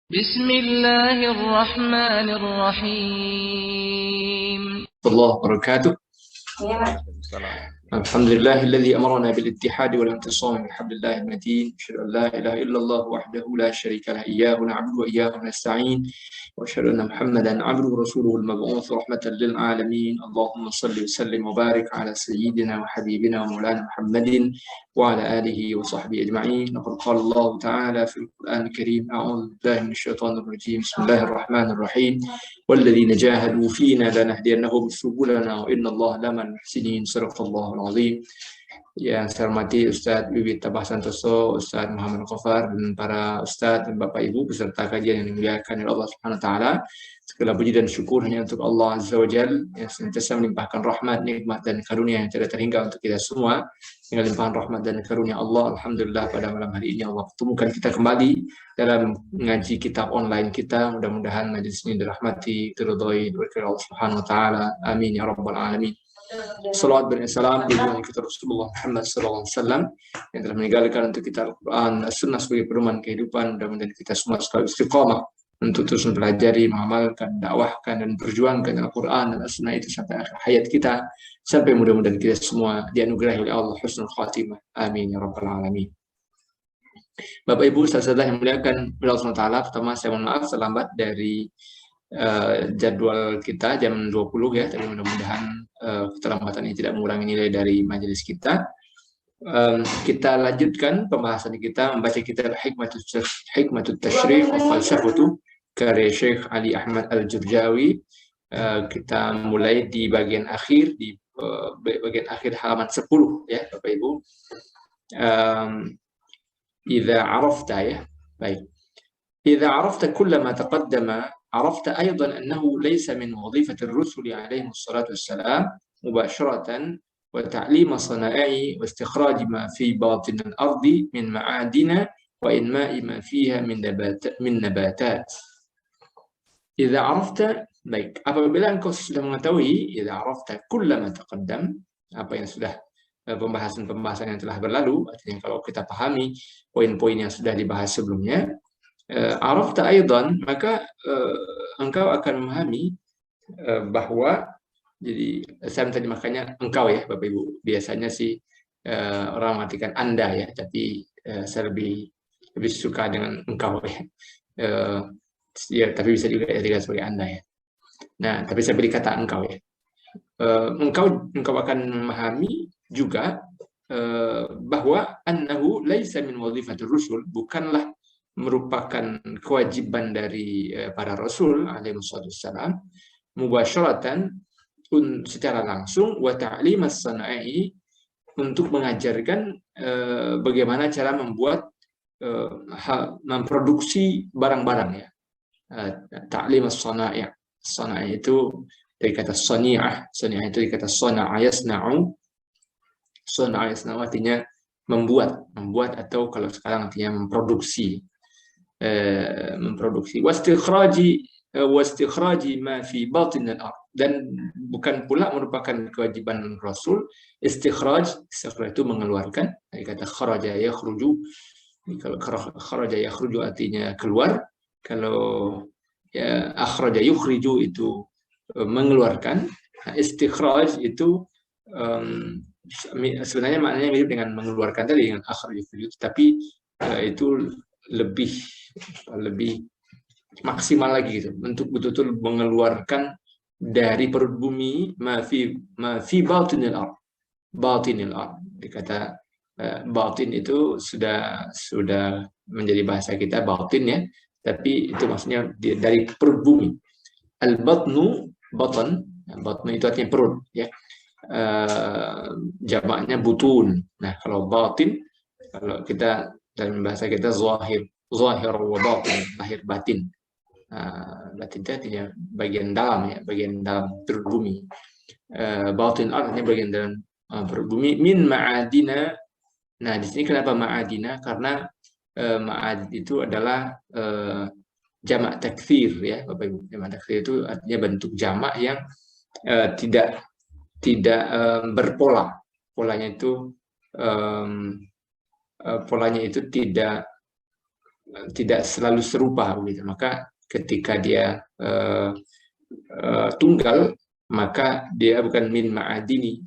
Bismillahirrahmanirrahim. الله وبركاته. Waalaikumsalam. الحمد لله الذي أمرنا بالاتحاد والانتصام بحبل الله المتين. أشهد أن لا إله إلا الله وحده لا شريك له إياه نعبد وإياه نستعين وأشهد أن محمدا عبده ورسوله المبعوث رحمة للعالمين. اللهم صل وسلم وبارك على سيدنا وحبيبنا ومولانا محمد وعلى آله وصحبه أجمعين. لقد قال الله تعالى في القرآن الكريم: أعوذ بالله من الشيطان الرجيم. بسم الله الرحمن الرحيم. والذين جاهدوا فينا لنهدينهم سبلنا وإن الله لمن المحسنين. صدق الله العظيم. Yang saya hormati Ustadz Bibit Tabah Santoso, Ustadz Muhammad Qafar, dan para Ustadz dan Bapak Ibu beserta kajian yang dimuliakan oleh Allah Subhanahu Wa Taala. Segala puji dan syukur hanya untuk Allah Azza wa Jalla yang senantiasa melimpahkan rahmat, nikmat dan karunia yang tidak terhingga untuk kita semua. Dengan limpahan rahmat dan karunia Allah, alhamdulillah pada malam hari ini Allah pertemukan kita kembali dalam ngaji kitab online kita. Mudah-mudahan majelis ini dirahmati, diridhoi oleh Allah Subhanahu Wa Taala. Amin ya rabbal alamin. Salawat dan salam kepada kita Rasulullah Muhammad SAW yang telah meninggalkan untuk kita Al-Quran, As-Sunnah sebagai pedoman kehidupan. Mudah-mudahan kita semua sekali istiqamah untuk terus mempelajari, mengamalkan, dakwahkan, dan perjuangkan Al-Quran dan As-Sunnah itu sampai akhir hayat kita, sampai mudah-mudahan kita semua dianugerahi oleh Allah husnul khatimah. Amin ya rabbal alamin. Bapak Ibu, saudara yang muliakan Allah SWT, pertama saya mohon maaf terlambat dari jadwal kita jam 20 ya, tapi mudah-mudahan keterlambatan ini tidak mengurangi nilai dari majelis kita. Kita lanjutkan pembahasan kita membaca kitab Hikmatut Tashrih wa Falsafatu karya Syekh Ali Ahmad Al-Jurjawi. Kita mulai di bagian akhir, di bagian akhir halaman 10 ya Bapak Ibu. Idza arafta ya. Baik. Idza arafta kullama taqaddama عرفت أيضا أنه ليس من وظيفة الرسل عليهم الصلاة والسلام مباشرة وتعليم صنائع واستخراج ما في باطن الأرض من معادن وإنماء ما فيها من نباتات. إذا عرفت baik, apabila engkau sudah mengetahui, إذا عرفت كل ما تقدم, apa yang sudah pembahasan-pembahasan yang telah berlalu, artinya kalau kita pahami poin-poin yang sudah dibahas sebelumnya, arafta aidan, maka engkau akan memahami bahwa, jadi saya tadi makanya engkau ya Bapak Ibu, biasanya sih orang matikan Anda ya, tapi saya lebih suka dengan engkau ya. Ya, tapi bisa juga ya sebagai Anda ya. Nah, tapi saya beri kata engkau ya. Engkau akan memahami juga bahwa annahu laisa min wazifatir rusul, bukanlah merupakan kewajiban dari para rasul alaihi wassalam mubasyaratan, secara langsung, wa ta'lim as-sana'i, untuk mengajarkan bagaimana cara membuat memproduksi barang-barang ya. Ta'lim as-sana'i, sana'i itu dari kata sani'ah, sani'ah itu dari kata sana'a yasna'u, sana'a yasna'u artinya membuat atau kalau sekarang artinya memproduksi. Wastikhraji ma fi batin al-ard, dan bukan pula merupakan kewajiban Rasul istikhraj itu mengeluarkan, dari kata kharaja yakhruju. Kalau kharaja yakhruju artinya keluar, kalau ya akhraja yukhriju itu mengeluarkan. Istikhraj itu sebenarnya maknanya mirip dengan mengeluarkan tadi dengan akhraj yukhriju, tapi itu lebih maksimal lagi gitu, untuk betul-betul mengeluarkan dari perut bumi ma fi batinil ard. Batinil ard, dikata batin itu sudah menjadi bahasa kita batin ya, tapi itu maksudnya dari perut bumi. Al batnu, batan itu artinya perut ya, jamaknya butun. Nah, kalau batin, kalau kita dalam bahasa kita zahir wa batin, lahir batin. Batin itu artinya bagian dalam ya, bagian dalam perut bumi. Batin artinya bagian dalam perut bumi. Min ma'adina. Nah, di sini kenapa ma'adina? Karena ma'ad itu adalah jamak taktsir ya Bapak Ibu. Jamak taktsir itu artinya bentuk jamak yang tidak berpola. Polanya itu tidak tidak selalu serupa begitu. Maka ketika dia tunggal, maka dia bukan min ma'adini.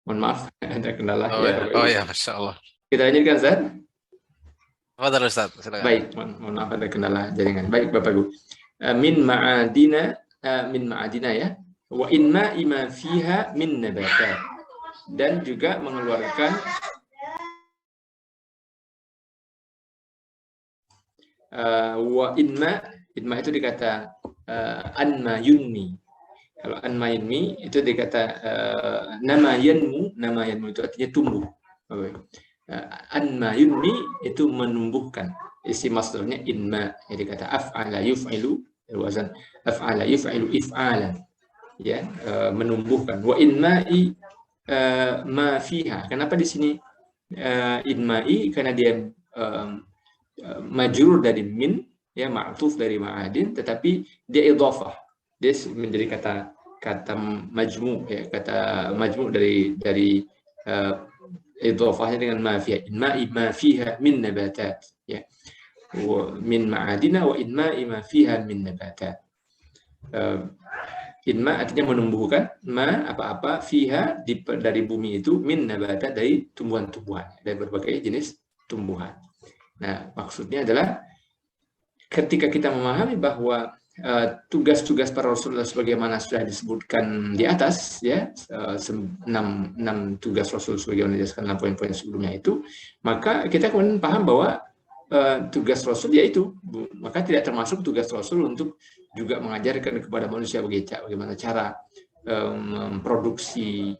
Mohon maaf, ada kendala. Oh ya, oh ya, Masya Allah. Kita lanjutkan, Ustaz. Fadhal Ustaz, silakan. Baik, mohon maaf ada kendala jaringan. Baik, Bapak Ibu. Min ma'adina ya. Wa in ma fiha min nabatat. Dan juga mengeluarkan wa inma itu dikata anma yunmi. Kalau anma yunmi itu dikata nama yanmu itu artinya tumbuh. Anma yunmi itu menumbuhkan. Isi masdarnya inma, jadi kata af'ala yuf'ilu wazan af'ala yuf'ilu if'alan, ya, menumbuhkan. Wa inma'i ma fiha. Kenapa di sini inma'i? Karena dia majrur dari min, ya, ma'tuf dari ma'adin, tetapi dia idhafah, dia menjadi kata majmu, ya, kata majmu dari idhafahnya dengan ma fiha. Inma'i ma fiha min nabatat, ya, wa min ma'adina wa inma'i ma fiha min nabatat. Inma artinya menumbuhkan, ma apa-apa, fiha dari bumi itu, min nabatat dari tumbuhan-tumbuhan, dari berbagai jenis tumbuhan. Nah, maksudnya adalah ketika kita memahami bahwa tugas-tugas para Rasulullah sebagaimana sudah disebutkan di atas, ya, 6 tugas Rasul sebagaimana dijelaskan dalam poin-poin sebelumnya itu, maka kita kemudian paham bahwa tugas Rasul yaitu, maka tidak termasuk tugas Rasul untuk juga mengajarkan kepada manusia bagaimana cara memproduksi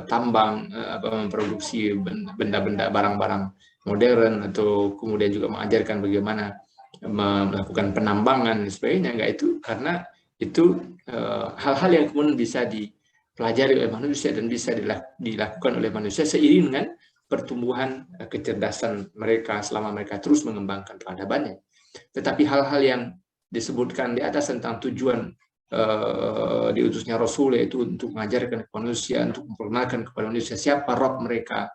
tambang, memproduksi benda-benda, barang-barang modern, atau kemudian juga mengajarkan bagaimana melakukan penambangan dan sebagainya. Enggak, itu karena itu hal-hal yang kemudian bisa dipelajari oleh manusia dan bisa dilakukan oleh manusia seiring dengan pertumbuhan kecerdasan mereka selama mereka terus mengembangkan peradabannya. Tetapi hal-hal yang disebutkan di atas tentang tujuan diutusnya Rasul, yaitu untuk mengajarkan kepada manusia, untuk memperkenalkan kepada manusia siapa Rob mereka,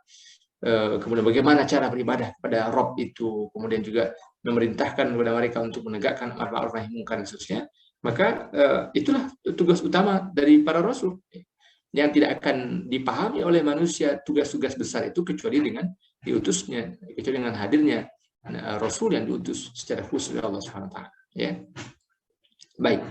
kemudian bagaimana cara beribadah kepada Rob itu, kemudian juga memerintahkan kepada mereka untuk menegakkan amar ma'ruf nahi munkar dan seterusnya. Maka itulah tugas utama dari para Rasul, yang tidak akan dipahami oleh manusia tugas-tugas besar itu kecuali dengan diutusnya, kecuali dengan hadirnya Rasul yang diutus secara khusus oleh Allah SWT. Ya, baik.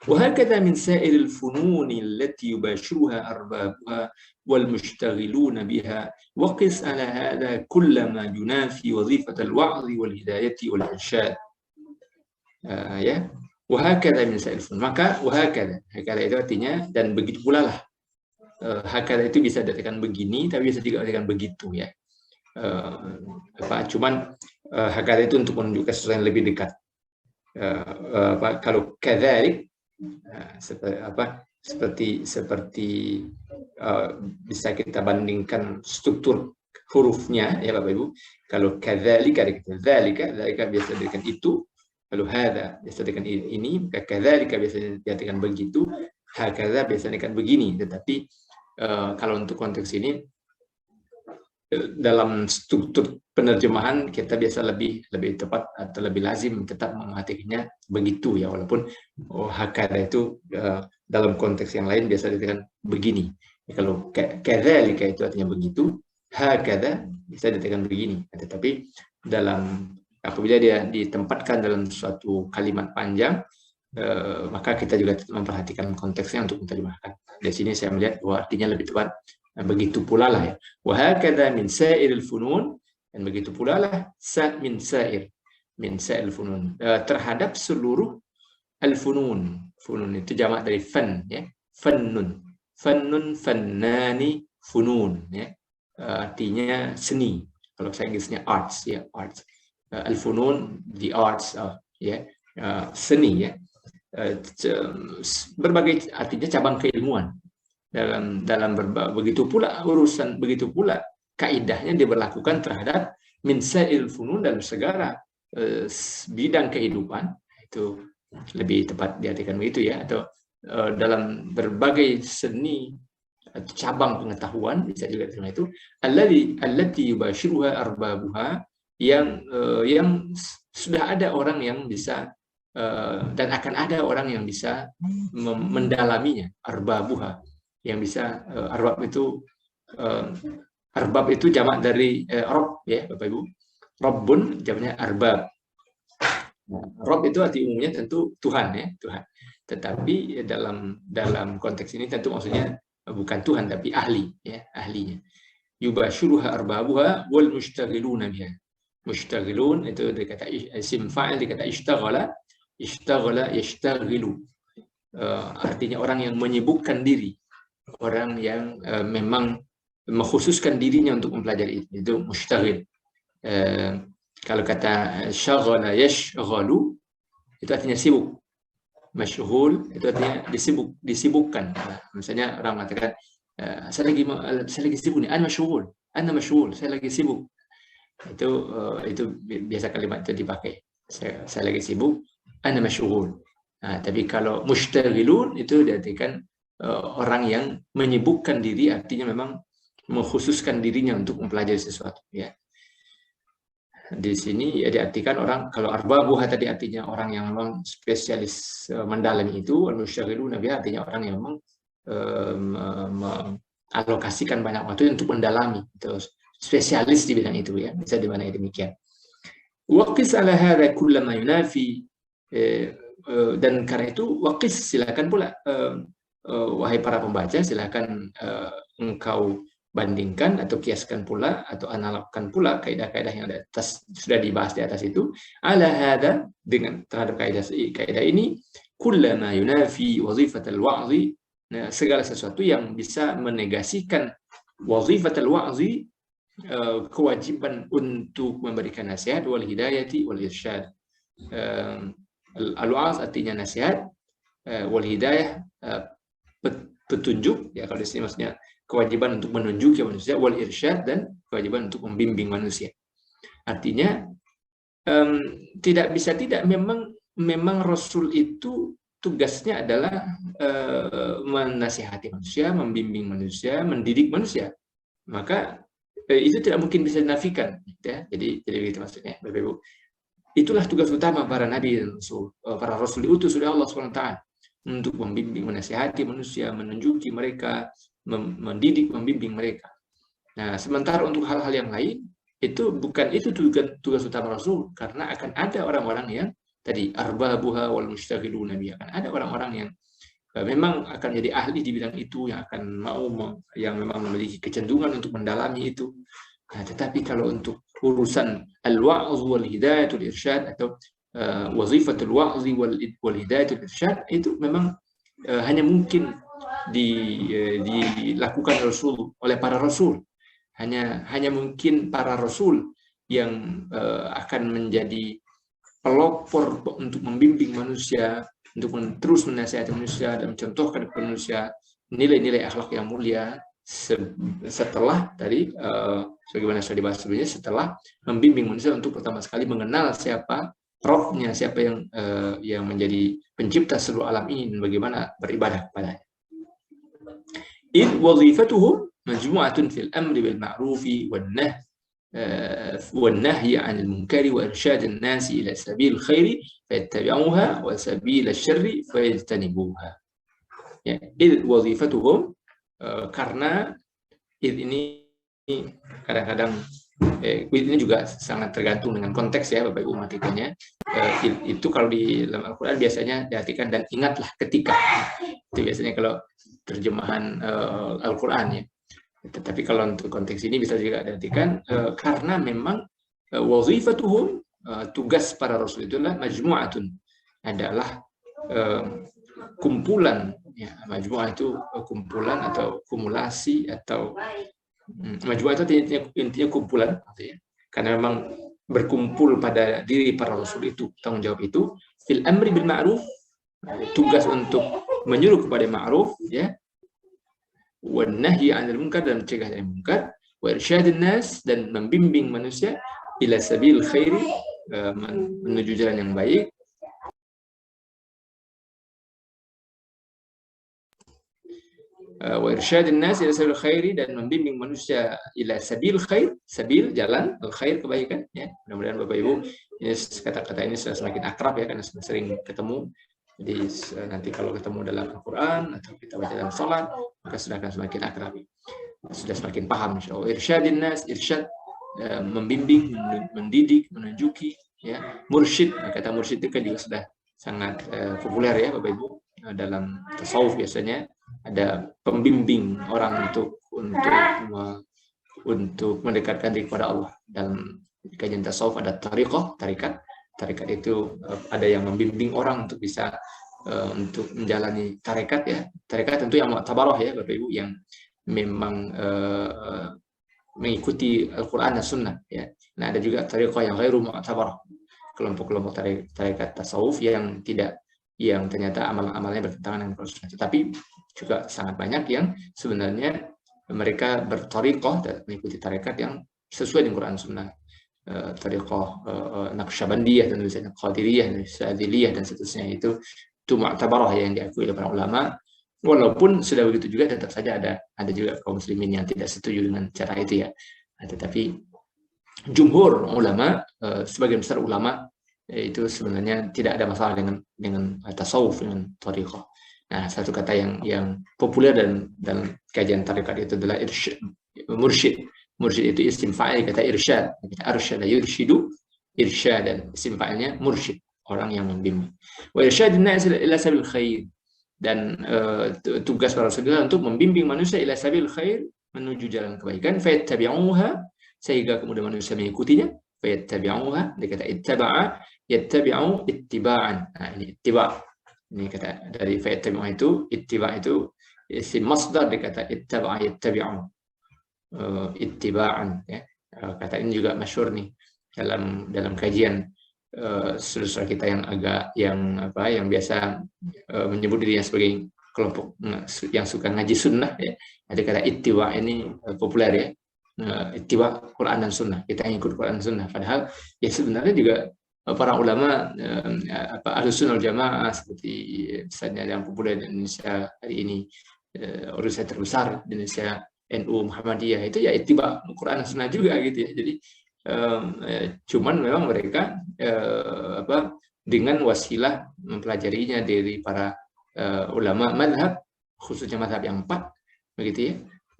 وهكذا من سائر الفنون التي يباشرها أربابها والمشتغلون بها وقس على هذا كل ما ينافي وظيفة الوعظ والهداية والإرشاد. Ya, wahakadha min sa'il funun. Maka wahakadha itu artinya dan begitu pula lah. Hakadha itu bisa dikatakan begini, tapi bisa juga dikatakan begitu, ya. Cuman hakadha itu untuk menunjukkan sesuatu yang lebih dekat. Kalau kadzalik seperti bisa kita bandingkan struktur hurufnya, ya Bapak Ibu. Kalau kadzalika dzalika biasa dengan itu, kalau hadza biasa dengan ini, kadzalika biasa diartikan begitu, hakadza biasa dengan begini. Tetapi kalau untuk konteks ini dalam struktur penerjemahan kita biasa lebih tepat atau lebih lazim tetap mengartikannya begitu, ya, walaupun hakadza itu dalam konteks yang lain biasa dikatakan begini. Ya, kalau kadzalika itu artinya begitu, hakadza bisa dikatakan begini. Tetapi apabila dia ditempatkan dalam suatu kalimat panjang, maka kita juga memperhatikan konteksnya untuk menerjemahkan. Di sini saya melihat bahwa artinya lebih tepat begitu pula lah, ya. Wa hakadha min sa'iril funun, dan begitu pula lah min sa'ir funun, terhadap seluruh al-funun. Funun itu jamak dari fan, ya. Fannun, fannani, funun, ya. Artinya seni. Kalau saya Inggrisnya arts, ya, arts. Al-funun, the arts, ya. seni ya, berbagai artinya cabang keilmuan begitu pula kaidahnya diberlakukan terhadap min sa'il funun dalam segala bidang kehidupan, itu lebih tepat diartikan begitu ya, atau dalam berbagai seni atau cabang pengetahuan bisa juga terima itu, allati yubashiruha arbabuha, yang sudah ada orang yang bisa dan akan ada orang yang bisa mendalaminya, arbabuha, yang bisa arbab itu jamak dari rob ya Bapak Ibu, robbun jamaknya arbab. Rob itu arti umumnya tentu Tuhan ya, Tuhan. Tetapi dalam konteks ini tentu maksudnya bukan Tuhan tapi ahli ya, ahlinya. Yubashiruha arbabuha wal mushtaghiluna biha. Mushtaghilun itu dari kata isim fa'il, dari kata ishtaghala yashtaghilu. Artinya orang yang menyibukkan diri, orang yang memang mengkhususkan dirinya untuk mempelajari itu mushtaghil. Kalau kata syaghala yashghalu itu artinya sibuk. Masyghul itu artinya disibukkan. Misalnya orang mengatakan saya lagi sibuk nih, ana masyghul, saya lagi sibuk. Itu biasa kalimat itu dipakai. Saya lagi sibuk, ana masyghul. Nah, tapi kalau mushtaghilun itu diartikan orang yang menyibukkan diri, artinya memang mengkhususkan dirinya untuk mempelajari sesuatu ya. Di sini ya diartikan orang, kalau arbabuha tadi artinya orang yang memang spesialis mendalami itu, al-musyaghiluna biha artinya orang yang memang mengalokasikan banyak waktu untuk mendalami, terus spesialis di bidang itu ya, bisa dimaknai demikian. Waqis ala hadza kullama yunafi, dan karena itu waqis, silakan pula wahai para pembaca, silakan engkau bandingkan atau kiaskan pula atau analogkan pula kaidah-kaidah yang sudah dibahas di atas itu, ala hadza, dengan terhadap kaidah ini, kullama yunafi wazifatal wa'zi, segala sesuatu yang bisa menegasikan wazifatal wa'zi, kewajiban untuk memberikan nasihat, wal hidayati wal irsyad. Al-wa'z artinya nasihat, wal hidayah petunjuk ya, kalau di sini maksudnya kewajiban untuk menunjuki manusia, wal irsyad, dan kewajiban untuk membimbing manusia. Artinya tidak bisa tidak, memang Rasul itu tugasnya adalah menasihati manusia, membimbing manusia, mendidik manusia. Maka itu tidak mungkin bisa dinafikan ya. Jadi itu maksudnya Bapak Ibu. Itulah tugas utama para nabi dan rasul. Para rasul diutus oleh Allah SWT untuk membimbing, menasihati manusia, menunjuki mereka, mendidik, membimbing mereka. Nah, sementara untuk hal-hal yang lain itu bukan itu tugas utama Rasul, karena akan ada orang-orang yang tadi arbabuha wal mushtaghiluna biha, akan ada orang-orang yang memang akan jadi ahli di bidang itu, yang akan yang memang memiliki kecenderungan untuk mendalami itu. Nah, tetapi kalau untuk urusan al-wa'z wal hidayatul irsyad atau wazifatul wa'zi wal hidayatul irsyad, itu memang hanya mungkin dilakukan oleh para rasul. Hanya mungkin para rasul yang akan menjadi pelopor untuk membimbing manusia, untuk terus menasihati manusia dan mencontohkan kepada manusia nilai-nilai akhlak yang mulia, setelah tadi sebagaimana sudah dibahas sebelumnya, setelah membimbing manusia untuk pertama sekali mengenal siapa Rabb-nya, siapa yang menjadi pencipta seluruh alam ini, dan bagaimana beribadah kepadanya. إذ وظيفتهم مجموعة في الأمر بالمعروف والنهي عن المنكر وإرشاد الناس إلى سبيل الخير فيتبعوها وسبيل الشر فيجتنبوها. إذ وظيفتهم, karena ini kadang-kadang ini juga sangat tergantung dengan konteks ya Bapak Ibu artikelnya. Itu kalau di dalam Al-Quran biasanya diartikan dan ingatlah ketika. Itu biasanya kalau terjemahan Al-Quran ya. Tetapi kalau untuk konteks ini bisa juga diartikan karena memang wazifatuhum, tugas para rasul itulah majmu'atun, adalah kumpulan ya. Majmu'ah itu kumpulan atau kumulasi, atau majmu'ah itu intinya kumpulan artinya. Karena memang berkumpul pada diri para rasul itu, tanggung jawab itu, fil amri bil ma'ruf, tugas untuk menyuruh kepada ma'ruf, ya, wan nahyi 'anil munkar, dan mencegah dari munkar, wa irsyadin nas, dan membimbing manusia ila sabil khairi, menuju jalan yang baik, wa irsyadin nas ila sabil khairi, dan membimbing manusia ila sabil khair, sabil jalan al khair, kebaikan, ya. Mudah-mudahan Bapak Ibu ini kata-kata ini sudah semakin akrab, ya, karena sudah sering ketemu. Jadi nanti kalau ketemu dalam Al-Quran atau kita baca dalam salat, maka sudah akan semakin akrab, sudah semakin paham, insyaallah. Irsyadin nas, irsyad, membimbing, mendidik, menunjuki, ya. Mursyid, kata mursyid itu kan juga sudah sangat populer, ya Bapak Ibu. Dalam tasawuf biasanya ada pembimbing orang untuk mendekatkan diri kepada Allah. Dalam kajian tasawuf ada tarikat itu ada yang membimbing orang untuk bisa untuk menjalani tarekat, ya. Tarekat tentu yang mu'tabarah, ya Bapak Ibu, yang memang mengikuti Al-Quran dan Sunnah, ya. Nah, ada juga tariqah yang ghairu mu'tabarah, kelompok-kelompok tarekat tasawuf yang ternyata amal-amalnya bertentangan dengan Al-Quran Sunnah. Tetapi juga sangat banyak yang sebenarnya mereka bertariqah dan mengikuti tarekat yang sesuai dengan Quran Sunnah. Tariqah Naqsyabandiyah, dan misalnya Qadiriyah, dan Syadziliyah, dan seterusnya, itu mu'tabarah, yang diakui oleh para ulama. Walaupun sudah begitu juga, tetap saja ada juga kaum muslimin yang tidak setuju dengan cara itu, ya. Tetapi jumhur ulama, sebagian besar ulama, itu sebenarnya tidak ada masalah dengan tasawuf, dengan tariqah. Nah, satu kata yang populer dalam kajian tarekat itu adalah mursyid. Mursyid itu isim fa'il kata irsyad. Kita arsyada yursyidu, irsyadan. Isim fa'ilnya mursyid, orang yang membimbing. Wa irsyadun nas ila sabil khair, dan tugas para rasul untuk membimbing manusia ila sabil khair, menuju jalan kebaikan, fayattabi'uha, sehingga kemudian manusia mengikutinya. Fayattabi'uha, dia kata ittaba'a, yattabi'u ittiba'an. Nah, ini ittiba'. Ini kata dari fayattabi'uha itu, ittiba' itu isim masdar, dia kata ittaba'a yattabi'u. Ittiba'an, ya. Kata ini juga masyhur nih dalam kajian saudara kita yang biasa menyebut dirinya sebagai kelompok yang suka ngaji sunnah, ya. Ada kata ittiba' ini populer, ya. Ittiba' Quran dan Sunnah, kita ngikut Quran dan Sunnah. Padahal ya sebenarnya juga para ulama Ahlus Sunnah wal Jamaah, seperti misalnya yang populer di Indonesia hari ini, organisasi terbesar di Indonesia, NU Muhammadiyah, itu ya ittiba' Quran dan Sunnah juga, gitu, ya. Jadi cuman memang mereka dengan wasilah mempelajarinya dari para ulama madhab, khususnya madhab yang 4, begitu, ya.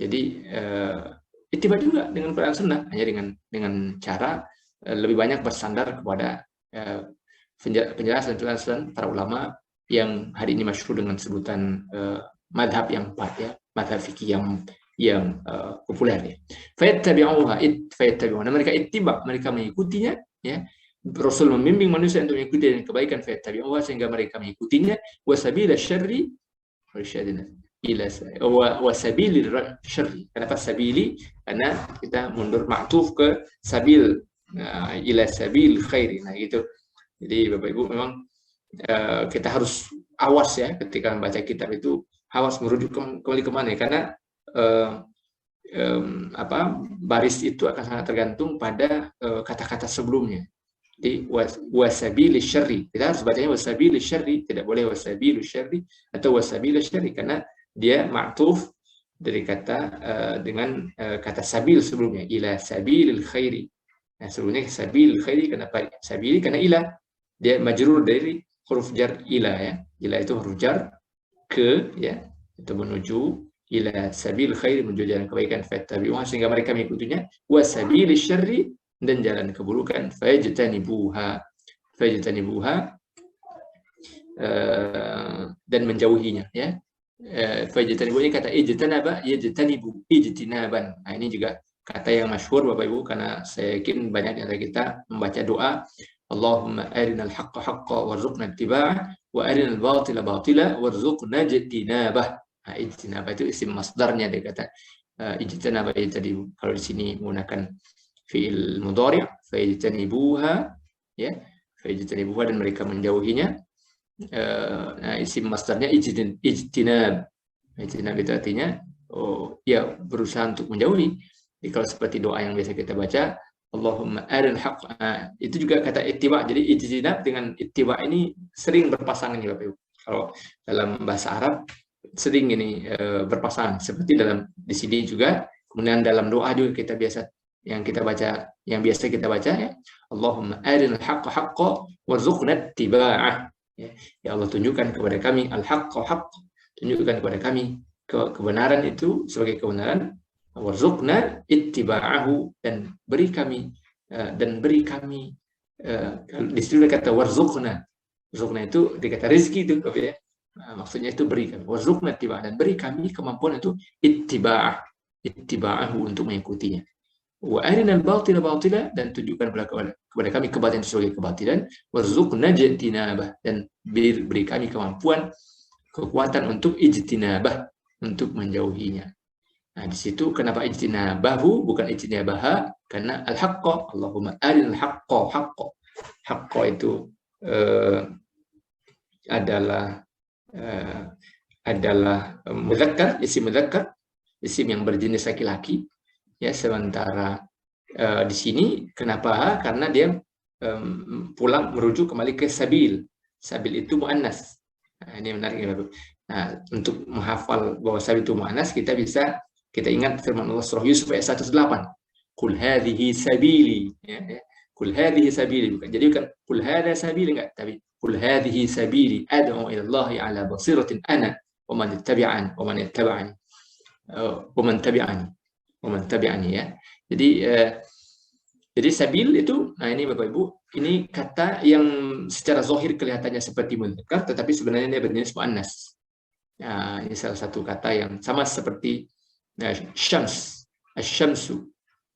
Jadi ittiba' juga dengan Quran dan Sunnah, hanya dengan cara lebih banyak bersandar kepada penjelasan para ulama yang hari ini masyhur dengan sebutan madhab yang 4, ya, madhab fikih yang populer, ya. Fayattabi'uha, mereka ittiba', mereka mengikutinya, ya. Rasul membimbing manusia untuk mengikuti dengan kebaikan, fayattabi'uha, sehingga mereka mengikutinya, wasabila syarri wasabili syarri. Kenapa sabili? Karena kita mundur maktuf ke sabil, ila sabil khairi. Nah, gitu. Jadi Bapak Ibu memang kita harus awas, ya, ketika membaca kitab itu, awas merujuk kembali kemana, karena baris itu akan sangat tergantung pada kata-kata sebelumnya. Jadi wasabili syarri, kita harus bacanya wasabili syarri, tidak boleh wasabilu syarri atau wasabila syarri, karena dia ma'tuf dari kata dengan kata sabil sebelumnya, ila sabilil khairi. Nah, sebelumnya sabil khairi, kenapa sabili? Karena ila, dia majrur dari huruf jar ila, ya. Ila itu huruf jar ke, ya, itu menuju ila sabil khair, menuju jalan kebaikan, fattabi'uha, sehingga mereka mengikutinya, wasabil syarri, dan jalan keburukan, fajtanibuha, dan menjauhinya, ya. Fajtanibu ini kata ijtanaba, yajtanibu, ijtinaban. Nah, ini juga kata yang masyhur Bapak Ibu, karena saya yakin banyak dari kita membaca doa, Allahumma arinal haqqa haqqa warzuqna ittiba'ah, wa arinal batila batila warzuqna ijtinabah. Nah, ijtinabah itu isim masdarnya, dia kata ijtinabah tadi, kalau di sini menggunakan fi'il mudhari', fayajtanibuha, ya, fayajtanibuha, dan mereka menjauhinya. Nah, isim masdarnya ijtinab. Ijtinab itu artinya ya berusaha untuk menjauhi. Jadi kalau seperti doa yang biasa kita baca, Allahumma arinal haqq, itu juga kata ittiba. Jadi ijtinab dengan ittiba ini sering berpasangan ya Bapak Ibu. Kalau dalam bahasa Arab sering ini berpasangan. Seperti di sini juga, kemudian dalam doa juga kita biasa yang biasa kita baca, ya, Allahumma arinal haqqa haqqa warzuqna ittiba'ah. Ya Allah, tunjukkan kepada kami al-haqqa haqq, tunjukkan kepada kami kebenaran itu sebagai kebenaran, warzuqna ittiba'ahu, dan beri kami di situ kata warzuqna itu dikata rezeki itu, ya. Maksudnya itu beri kami, warzuqna ittiba'ah, dan beri kami kemampuan untuk ittiba'ahu, untuk mengikutinya. Wa arinal batila batila, dan tunjukkan kepada kami kebatilan sebagai kebatilan, warzuqna ijtinabah, dan beri kami kekuatan untuk ijtinabah, untuk menjauhinya. Nah, di situ kenapa ijtinabahu bukan ijtinabaha? Karena al-haqqa, Allahumma arinal haqqa haqqa. Haqqa itu adalah mudzakkar, isim mudzakkar, isim yang berjenis laki-laki. Ya, sementara di sini kenapa? Karena dia pulang merujuk kembali ke sabil. Sabil itu muannas. Nah, ini menarik ya, Bapak. Nah, untuk menghafal bahwa sabil itu muannas, kita ingat firman Allah surah Yusuf ayat 108. Qul hadhihi sabili. Ya. Qul hadhihi sabili, bukan. Jadi bukan qul hadza sabili, enggak, tapi qul hadhihi sabili ad'u ila Allah ala basiratin ana wa man tabi'ani wa man ittaba'ani wa man tabi'ani, ya. Jadi sabil itu, nah ini Bapak Ibu, ini kata yang secara zahir kelihatannya seperti mudzakkar, tetapi sebenarnya dia berjenis muannas. Nah, ini salah satu kata yang sama seperti syams, asy-syamsu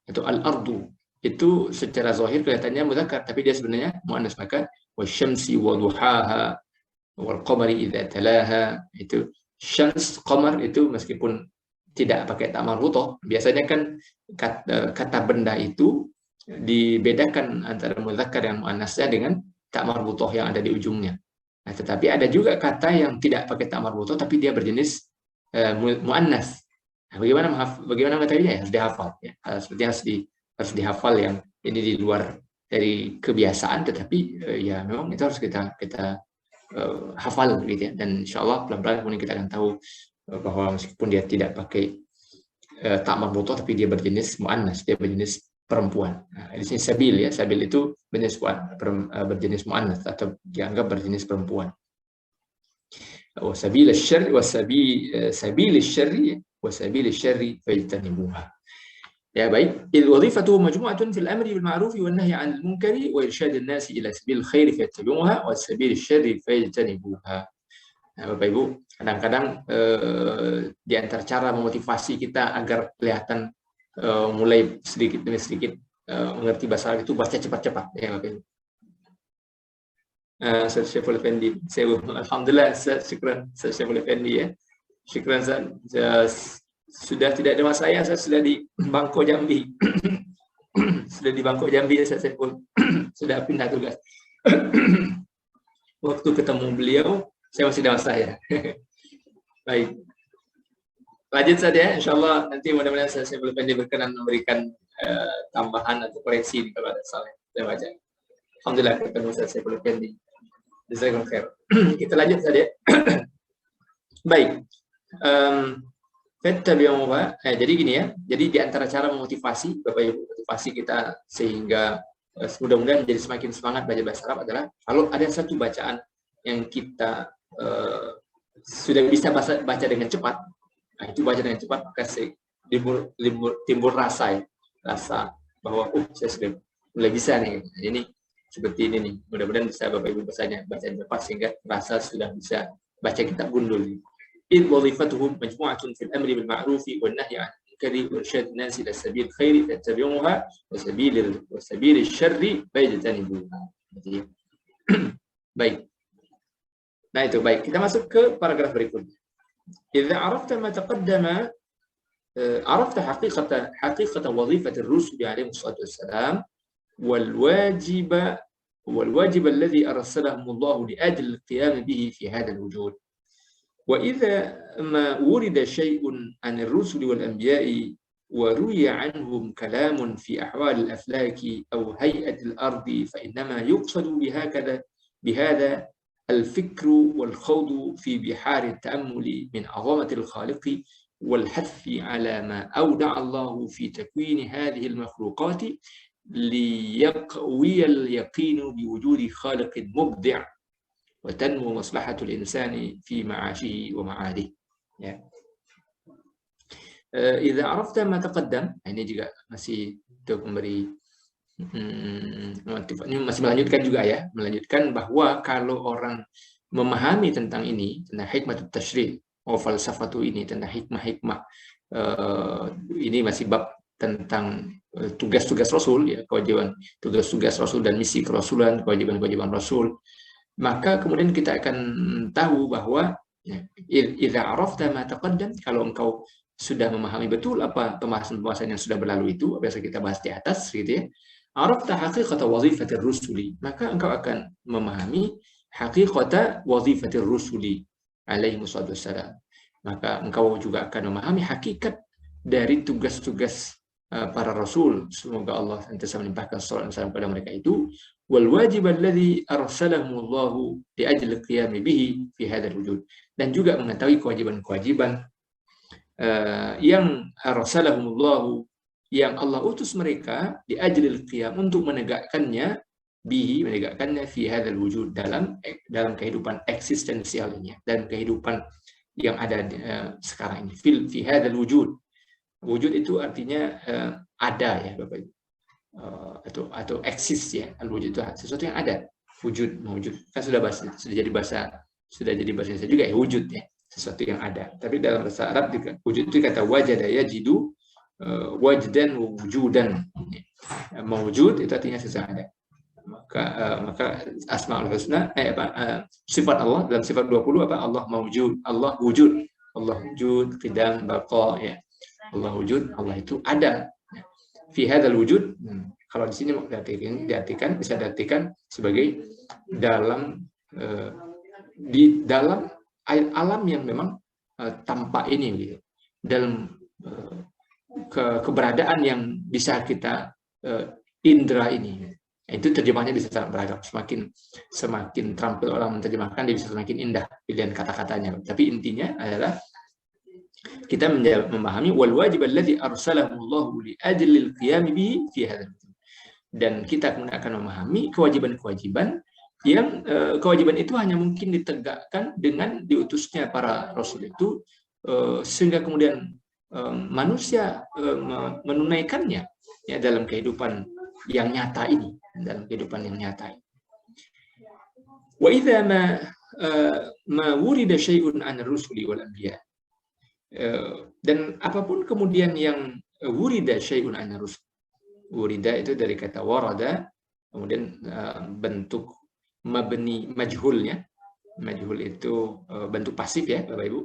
atau al-ardu. Itu secara zahir kelihatannya mudzakkar, tapi dia sebenarnya muannas. Maka wasyamsi wa duhaha wal qamari idza talaha, itu syams, qamar itu meskipun tidak pakai ta marbuthah, biasanya kan kata benda itu dibedakan antara mudzakkar dan muannasnya dengan ta marbuthah yang ada di ujungnya. Nah, tetapi ada juga kata yang tidak pakai ta marbuthah tapi dia berjenis muannas. Nah, bagaimana mengetahuinya? Harus dihafal, ya. Seperti harus dihafal, yang ini di luar dari kebiasaan, tetapi ya memang itu harus kita hafal gitu, ya. Dan insya Allah pelan-pelan kemudian kita akan tahu bahwa meskipun dia tidak pakai ta marbuthah tapi dia berjenis muannas, dia berjenis perempuan. Nah, di sini sabil, ya, sabil itu berjenis muannas atau dianggap berjenis perempuan. Wasabil asy-syarri sabil asy-syarri wasabil asy-syarri fajtanibuha. Ya, baik. Il wadhifatu majmu'atun fil amri bil ma'ruf wan nahyi 'anil munkari wa irsyadin nasi ila sabil khairi fayattabi'uha wa sabil asy-syarri fajtanibuha. Nah, Bapak Ibu, kadang-kadang di antara cara memotivasi kita agar kelihatan mulai sedikit demi sedikit mengerti bahasa Arab itu baca cepat-cepat, ya Bapak Ibu. Ustaz Syaiful Effendi, alhamdulillah, syukran Ustaz Syaiful Effendi, ya. Syukran, sudah tidak ada mas saya sudah di Bangko Jambi. Sudah di Bangko Jambi, Ustaz Syaiful. Sudah pindah tugas. Waktu ketemu beliau saya masih dalam saya. Baik. Lanjut saja, insya Allah nanti mudah-mudahan saya belum berkenan memberikan tambahan atau koreksi kalau ada salah. Saya baca. Alhamdulillah ketemu saya belum pending. Jazakumullah khair. Kita lanjut saja. Baik. Jadi gini, ya. Jadi di antara cara memotivasi Bapak Ibu, motivasi kita sehingga mudah-mudahan menjadi semakin semangat baca bahasa Arab adalah kalau ada satu bacaan yang kita sudah bisa baca dengan cepat, nah itu baca dengan cepat, maka timbul rasa bahwa saya sudah mulai bisa nih. Ini seperti ini nih. Mudah-mudahan bisa Bapak Ibu baca cepat sehingga rasa sudah bisa baca kitab gundul. Id wadhifatuhum majmu'atun fil amri bil ma'rufi wan nahyi 'anil munkari wa irsyadin nasi ila sabil khairi fattabi'uha wa sabil syarri fajtanibuha. Baik. Nah, itu baik. Kita masuk ke paragraf berikutnya. Idza 'arafta ma taqaddama عرفت حقيقة وظيفة الرسل عليهم الصلاة والسلام والواجب الذي أرسلهم الله لأجل القيام به في هذا الوجود. وإذا ما ورد شيء عن الرسل والأنبياء وروي عنهم كلام في أحوال الأفلاك أو هيئة الأرض فإنما يقصد بهذا الفكر والخوض في بحار التأمل من عظمة الخالق والحث على ما أودع الله في تكوين هذه المخلوقات ليقوي اليقين بوجود خالق مبدع وتنمو مصلحة الإنسان في معاشه ومعاده. Ya. إذا عرفت ما تقدم, ini juga masih untuk memberi ini masih melanjutkan juga ya, melanjutkan bahwa kalau orang memahami tentang ini, tentang hikmat tasyri' falsafatu ini, tentang hikmah-hikmah, ini masih bab tentang tugas-tugas Rasul, ya, kewajiban tugas-tugas Rasul dan misi kerasulan, kewajiban-kewajiban Rasul, maka kemudian kita akan tahu bahwa idza arafta ma taqaddam, kalau engkau sudah memahami betul apa pembahasan-pembahasan yang sudah berlalu itu, biasa kita bahas di atas gitu ya, arafta haqiqata wazifatir rusuli, maka engkau akan memahami haqiqata wazifatir rusuli alaihi wassalam, maka engkau juga akan memahami hakikat dari tugas-tugas para rasul, semoga Allah senantiasa melimpahkan salawat dan salam kepada mereka itu, wal wajib alladzi arsalahumullahu li ajli qiyam bihi fi hadzal wujud, dan juga mengetahui kewajiban-kewajiban yang arsalahumullahu, yang Allah utus mereka di ajlil qiyam, untuk menegakkannya bihi, menegakkannya fi hadzal wujud, dalam kehidupan eksistensial ini, dalam kehidupan yang ada sekarang ini, fi hadzal wujud. Wujud itu artinya ada ya Bapak Ibu, atau eksis ya. Al-wujud itu sesuatu yang ada. Wujud, mewujud kan sudah jadi bahasa Indonesia juga ya, wujud ya, sesuatu yang ada. Tapi dalam bahasa Arab juga wujud itu kata wajada yajidu, wajdan wujudan. Mewujud itu artinya sesuatu yang ada. Maka Asmaul Husna sifat Allah dalam sifat 20 apa? Allah mewujud, Allah wujud, Allah wujud, qidam, baqa ya. Allah wujud, Allah itu ada. Fi hadzal wujud, kalau di sini bisa diartikan sebagai di dalam alam yang memang tampak ini gitu. Dalam keberadaan yang bisa kita indra ini. Itu terjemahnya bisa sangat beragam. Semakin terampil orang menerjemahkan, dia bisa semakin indah pilihan kata-katanya. Tapi intinya adalah kita memahami wal wajib alladzi arsalahullahu li ajlil qiyam bihi fi hadzal wujud. Dan kita kemudian akan memahami kewajiban-kewajiban yang kewajiban itu hanya mungkin ditegakkan dengan diutusnya para rasul itu, sehingga kemudian manusia menunaikannya ya dalam kehidupan yang nyata ini, Wa idza ma wurida syai'un an rusuli wal anbiya, dan apapun kemudian yang wurida syai'un an rusul. Wurida itu dari kata warada, kemudian bentuk mabni majhulnya. Majhul itu bentuk pasif ya Bapak Ibu,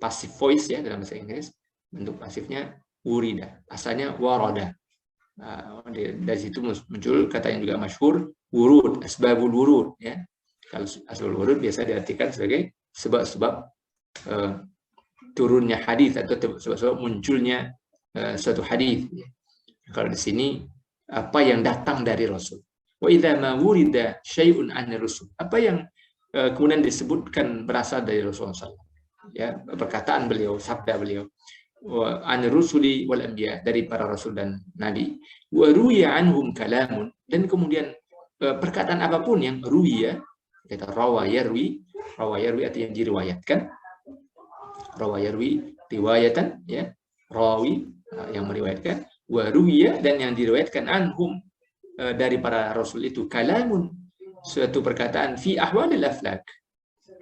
passive voice ya dalam bahasa Inggris. Bentuk pasifnya wurida, asalnya warada. Dari situ muncul kata yang juga masyhur, wurud, asbabul wurud ya. Kalau asbabul wurud biasa diartikan sebagai sebab-sebab turunnya hadis atau sebab-sebab munculnya suatu hadis. Kalau di sini apa yang datang dari Rasul. Wa idza ma wurida syai'un an Rasul. Apa yang kemudian disebutkan berasal dari Rasulullah SAW. Ya, perkataan beliau, sabda beliau. Wa an rusuli wal anbiya, dari para rasul dan nabi. Wa ruwiya anhum kalamun, dan kemudian perkataan apapun yang ruwiya, kata rawa yarwi artinya diriwayatkan. Rawa yarwi riwayatan ya, rawi yang meriwayatkan, wa ruwiya, dan yang diriwayatkan anhum dari para rasul itu kalamun, suatu perkataan fi ahwalil aflak,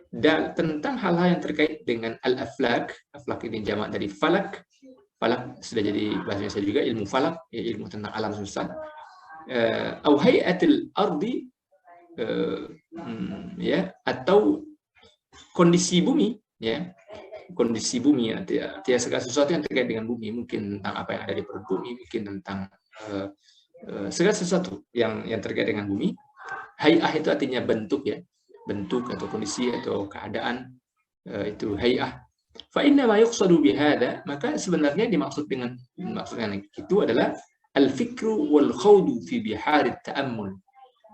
dan tentang hal-hal yang terkait dengan al-aflak. Aflak ini jamak dari falak. Falak sudah jadi bahasa Indonesia juga, ilmu falak, ya, ilmu tentang alam semesta. Au hayatil ardi, ya, atau kondisi bumi, ya. kondisi bumi, artinya segala sesuatu yang terkait dengan bumi, mungkin tentang apa yang ada di perut bumi, mungkin tentang segala sesuatu yang terkait dengan bumi. Hay'ah itu artinya bentuk ya, bentuk atau kondisi atau keadaan, itu hay'ah. Fa inna ma yuqsadu bihada, maka sebenarnya dimaksud dengan itu adalah al-fikru wal khawdu fi biharit ta'ammul,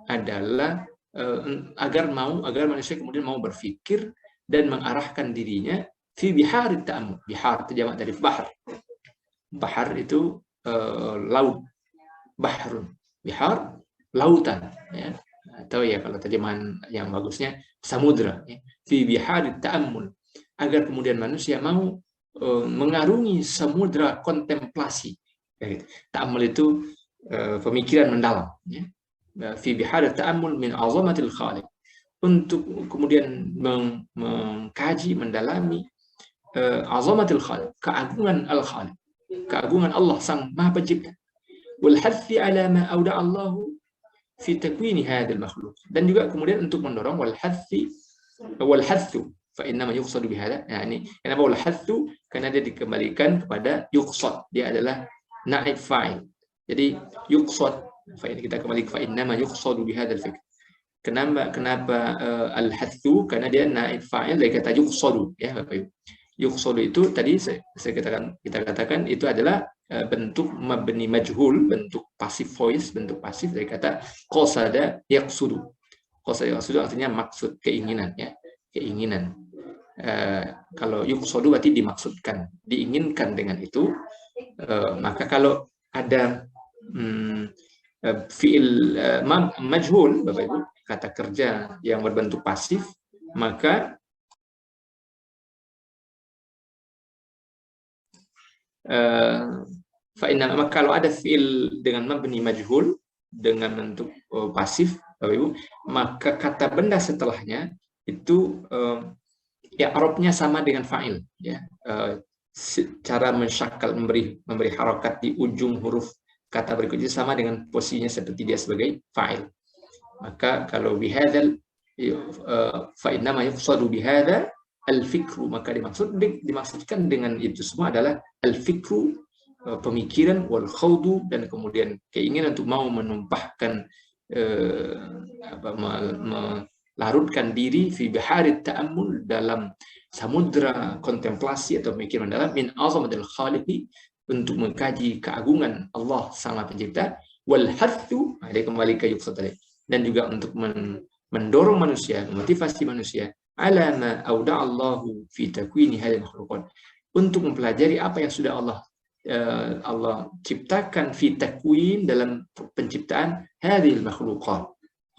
adalah agar manusia kemudian mau berpikir dan mengarahkan dirinya fi biharit ta'ammul. Bihar itu jamak dari bahar. Bahar itu laut. Bahrun. Bihar lautan ya. Atau ya kalau terjemahan yang bagusnya samudra ya. Fi biharit ta'ammul, agar kemudian manusia mau mengarungi samudra kontemplasi. Ta'ammul itu pemikiran mendalam ya. Fi biharit ta'ammul min azamatil khaliq, untuk kemudian mengkaji, mendalami azamatil khaliq, keagungan al-khaliq, keagungan Allah sang Maha Pencipta. Wal hathi ala ma awda'a Allah fi takwini hadzal makhluk, dan juga kemudian untuk mendorong wal hathu fa inna ma yuqsadu bihadza. Nah, ini kenapa wal hathu? Karena dia dikembalikan kepada yuqsad, dia adalah naib fa'il. Jadi yuqsad, fa ini kita kembali ke fa inna ma yuqsadu bihadzal fikr. Kenapa al-hathu? Karena dia naib fa'il dari kata yuqsadu ya Bapak Ibu. Yuqsadu itu tadi kita katakan itu adalah bentuk mabni majhul, bentuk passive voice, bentuk pasif dari kata qasada yaqsudu. Qasada yaqsudu artinya maksud, keinginan ya, keinginan. Kalau yuqsadu berarti dimaksudkan, diinginkan dengan itu. Maka kalau ada fi'il majhul Bapak Ibu, kata kerja yang berbentuk pasif, maka maka kalau ada fi'il dengan mabni majhul dengan bentuk pasif Bapak Ibu, maka kata benda setelahnya itu ya arabnya sama dengan fa'il ya. Cara mensyakal, memberi harokat di ujung huruf kata berikutnya sama dengan posisinya seperti dia sebagai fa'il. Maka kalau bihadzal fa inna ma yuqsadu bihadza al-fikru, maka dimaksudkan dengan itu semua adalah al-fikru, pemikiran, wal khawdu, dan kemudian keinginan untuk mau menumpahkan melarutkan diri fi biharit ta'ammul, dalam samudra kontemplasi atau pemikiran mendalam, min azamatil khaliqi, untuk mengkaji keagungan Allah sang Pencipta, wal hathu, dia kembali ke yuqsad tadi, dan juga untuk mendorong manusia, memotivasi manusia ala ma auda'allahu fi takwini hadzal makhluqat, untuk mempelajari apa yang sudah Allah ciptakan fi takwin, dalam penciptaan hadzal makhluqat,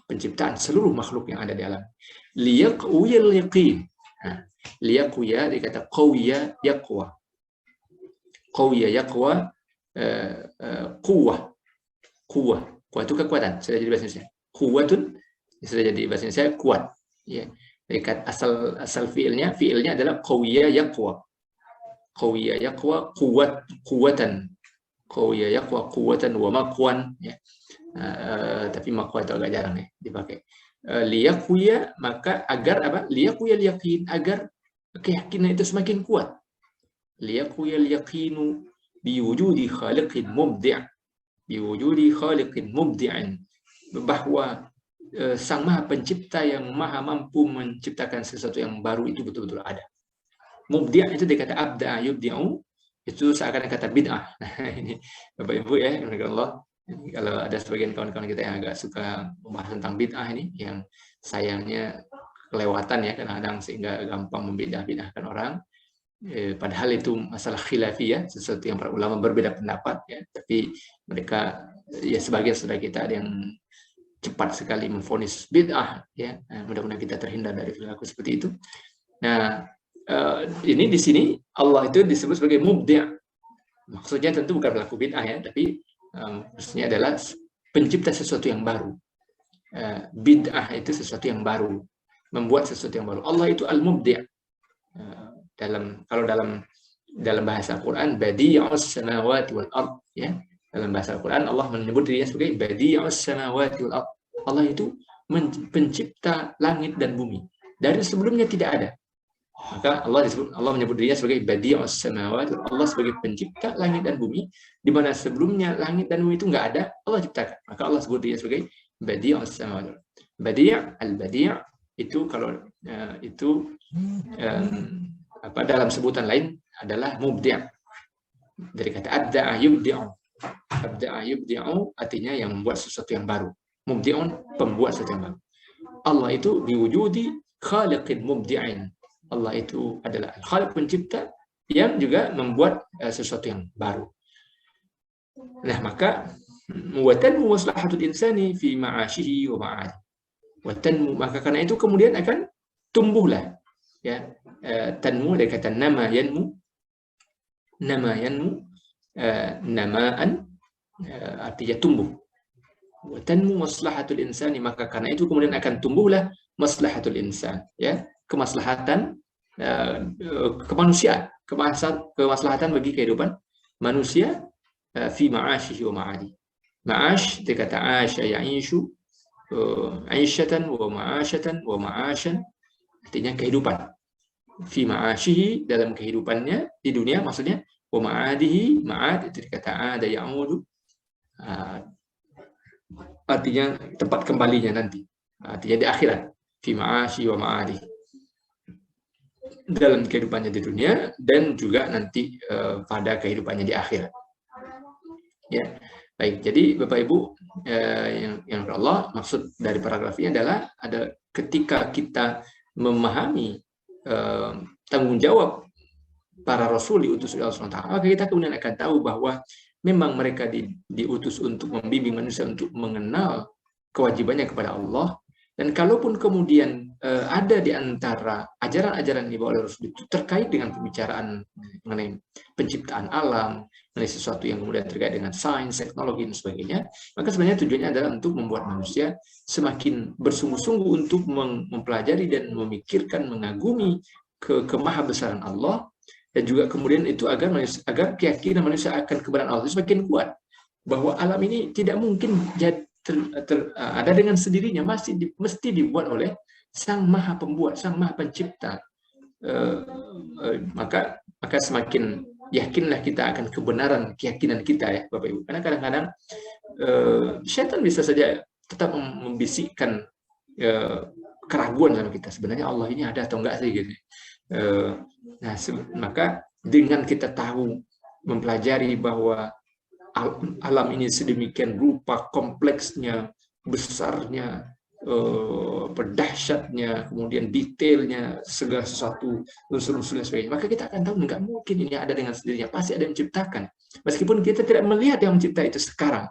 penciptaan seluruh makhluk yang ada di alam. Liyaqwiyal yaqin. Liyaquya dikata qawiya yaqwa. Qawiya yaqwa, quwwah. Quwwah itu kekuatan, sudah jadi bahasa Indonesia. Quwwatun sudah jadi bahasa Indonesia kuat. Ya. Dekat asal fiilnya adalah qawiya yaqwa. Qawiya yaqwa quwwatan. Qawiya yaqwa quwwatan wa maqwan ya. Tapi maqwa itu agak jarang ya dipakai. Liyaqwiya, maka agar apa? Liyaqwiya yaqin, agar keyakinan itu semakin kuat. Liyaqwiya yaqinu biwujudi khaliqin mubdi'. Biwujudi khaliqin mubdi'in, bahwa Sang Maha Pencipta yang maha mampu menciptakan sesuatu yang baru itu betul-betul ada. Mubdi' itu dikata abda yubdi'u, itu seakan kata bid'ah. Nah, ini Bapak Ibu ya, Allah. Kalau ada sebagian kawan-kawan kita yang agak suka membahas tentang bid'ah ini, yang sayangnya kelewatan ya kadang-kadang, sehingga gampang membedah-bedahkan orang. Padahal itu masalah khilafiyah, sesuatu yang para ulama berbeda pendapat ya, tapi mereka ya sebagian saudara kita ada yang cepat sekali memvonis bid'ah ya. Mudah-mudahan kita terhindar dari perilaku seperti itu. Nah, ini di sini Allah itu disebut sebagai mubdi'. Maksudnya tentu bukan pelaku bid'ah ya, tapi maksudnya adalah pencipta sesuatu yang baru. Bid'ah itu sesuatu yang baru, membuat sesuatu yang baru. Allah itu al-mubdi'. Kalau dalam bahasa Al-Quran, badi'us samawati wal ard ya. Dalam bahasa Al-Quran Allah menyebut dirinya sebagai badi'us samawati wal ard. Allah itu pencipta langit dan bumi. Dari sebelumnya tidak ada. Maka Allah menyebut dirinya sebagai Badi'us Samawati, Allah sebagai pencipta langit dan bumi, di mana sebelumnya langit dan bumi itu nggak ada, Allah ciptakan. Maka Allah sebut dirinya sebagai Badi'us Samawati. Badi', al-Badi' itu kalau dalam sebutan lain adalah mubdi'. Dari kata abda'a yubdi'u. Abda'a yubdi'u artinya yang membuat sesuatu yang baru. Mubdi'un, pembuat sesuatu yang baru. Allah itu biwujudi khaliqin mubdi'in. Allah itu adalah khaliq, pencipta yang juga membuat sesuatu yang baru. Nah, maka watanmu maslahatul insani fi ma'ashihi wa ma'adi. Watanmu, maka karena itu kemudian akan tumbuhlah, ya, tanmu dari kata nama yanmu, namaan artinya tumbuh. Watanmu maslahatul insani, maka karena itu kemudian akan tumbuhlah maslahatul insan, ya, kemaslahatan kemanusiaan, kemaslahatan bagi kehidupan manusia fi ma'ashihi wa ma'adi. Ma'ash dari kata asya ya'ishu, aisyatan wa ma'asyatan wa ma'asyan, artinya kehidupan. Fi ma'ashihi, dalam kehidupannya di dunia maksudnya, wa ma'adihi, ma'ad itu kata ada ya'udu, artinya tempat kembalinya nanti, artinya di akhirat. Fi ma'ashi wa ma'adi, dalam kehidupannya di dunia dan juga nanti pada kehidupannya di akhirat. Ya, baik. Jadi Bapak Ibu yang Allah, maksud dari paragraf ini adalah ketika kita memahami tanggung jawab para rasul diutus oleh Allah SWT, maka kita kemudian akan tahu bahwa memang mereka diutus untuk membimbing manusia untuk mengenal kewajibannya kepada Allah. Dan kalaupun kemudian ada di antara ajaran-ajaran yang dibawa oleh Rasul itu terkait dengan pembicaraan mengenai penciptaan alam, mengenai sesuatu yang kemudian terkait dengan sains, teknologi, dan sebagainya, maka sebenarnya tujuannya adalah untuk membuat manusia semakin bersungguh-sungguh untuk mempelajari dan memikirkan, mengagumi kemahabesaran Allah, dan juga kemudian itu agar keyakinan manusia akan kebenaran Allah itu semakin kuat, bahwa alam ini tidak mungkin ada dengan sendirinya, mesti dibuat oleh Sang Maha Pembuat, Sang Maha Pencipta. Maka semakin yakinlah kita akan kebenaran keyakinan kita, ya Bapak Ibu. Karena kadang-kadang syaitan bisa saja tetap membisikkan keraguan sama kita, sebenarnya Allah ini ada atau enggak sih gitu. Nah, maka dengan kita tahu, mempelajari bahwa alam ini sedemikian rupa kompleksnya, besarnya, dahsyatnya, kemudian detailnya, segala sesuatu, unsur-unsurnya sebagainya, maka kita akan tahu nggak mungkin ini ada dengan sendirinya, pasti ada yang menciptakan. Meskipun kita tidak melihat yang mencipta itu sekarang,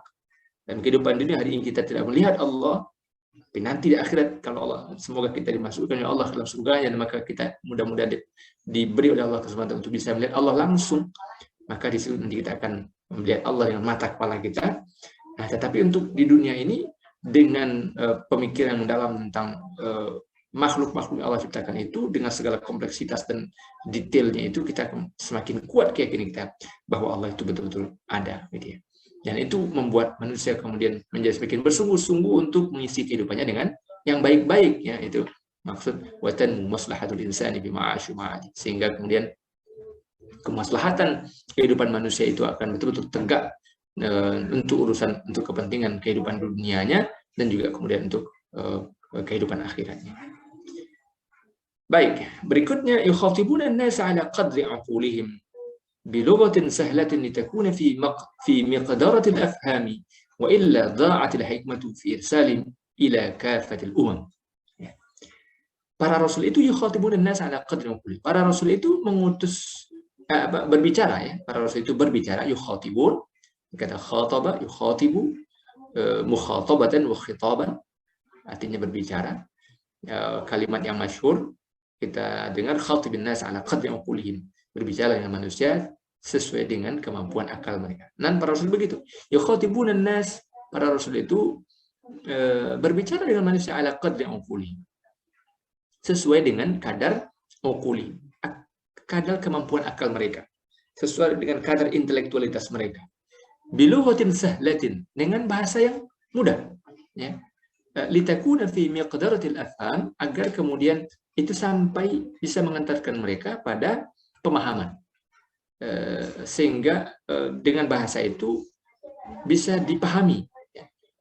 dan kehidupan dunia hari ini kita tidak melihat Allah, tapi nanti di akhirat, kalau Allah, semoga kita dimasukkan oleh Allah dalam surganya, maka kita mudah-mudahan diberi oleh Allah kesempatan untuk bisa melihat Allah langsung, maka di situ nanti kita akan melihat Allah dengan mata kepala kita. Nah, tetapi untuk di dunia ini, dengan pemikiran yang mendalam tentang makhluk-makhluk yang Allah ciptakan itu, dengan segala kompleksitas dan detailnya itu, kita semakin kuat keyakinan kita bahwa Allah itu betul-betul ada, gitu ya. Dan itu membuat manusia kemudian menjadi semakin bersungguh-sungguh untuk mengisi kehidupannya dengan yang baik-baik, ya, itu maksud watan maslahatul insani bima'asyu ma'adi, sehingga kemudian kemaslahatan kehidupan manusia itu akan betul-betul tegak untuk kepentingan kehidupan dunianya dan juga kemudian untuk kehidupan akhiratnya. Baik, berikutnya yukhatibuna an-nas ala qadri aqulihim bilughatin sahlatin litakuna fi miqdarati al-afhami wa illa dha'at al-hikmatu fi irsalin ila kafati al-umam. Para rasul itu yukhatibuna an-nas ala qadri aqulihim. Para rasul itu mengutus berbicara, ya. Para rasul itu berbicara, yukhatibun, kata khataba, yukhatibu, mukhatabatan wa khitaban, artinya berbicara. Kalimat yang masyhur kita dengar, khatibun nas ala qadri uqulihim, berbicara dengan manusia sesuai dengan kemampuan akal mereka. Dan para rasul begitu, yukhatibun nas, para rasul itu berbicara dengan manusia ala qadri uqulihim, sesuai dengan kadar uquli, kadar kemampuan akal mereka, sesuai dengan kadar intelektualitas mereka. Bilughatin sahlatin, dengan bahasa yang mudah, ya. Litakuna fi miqdaratil afham, agar kemudian itu sampai bisa mengantarkan mereka pada pemahaman. Sehingga dengan bahasa itu bisa dipahami.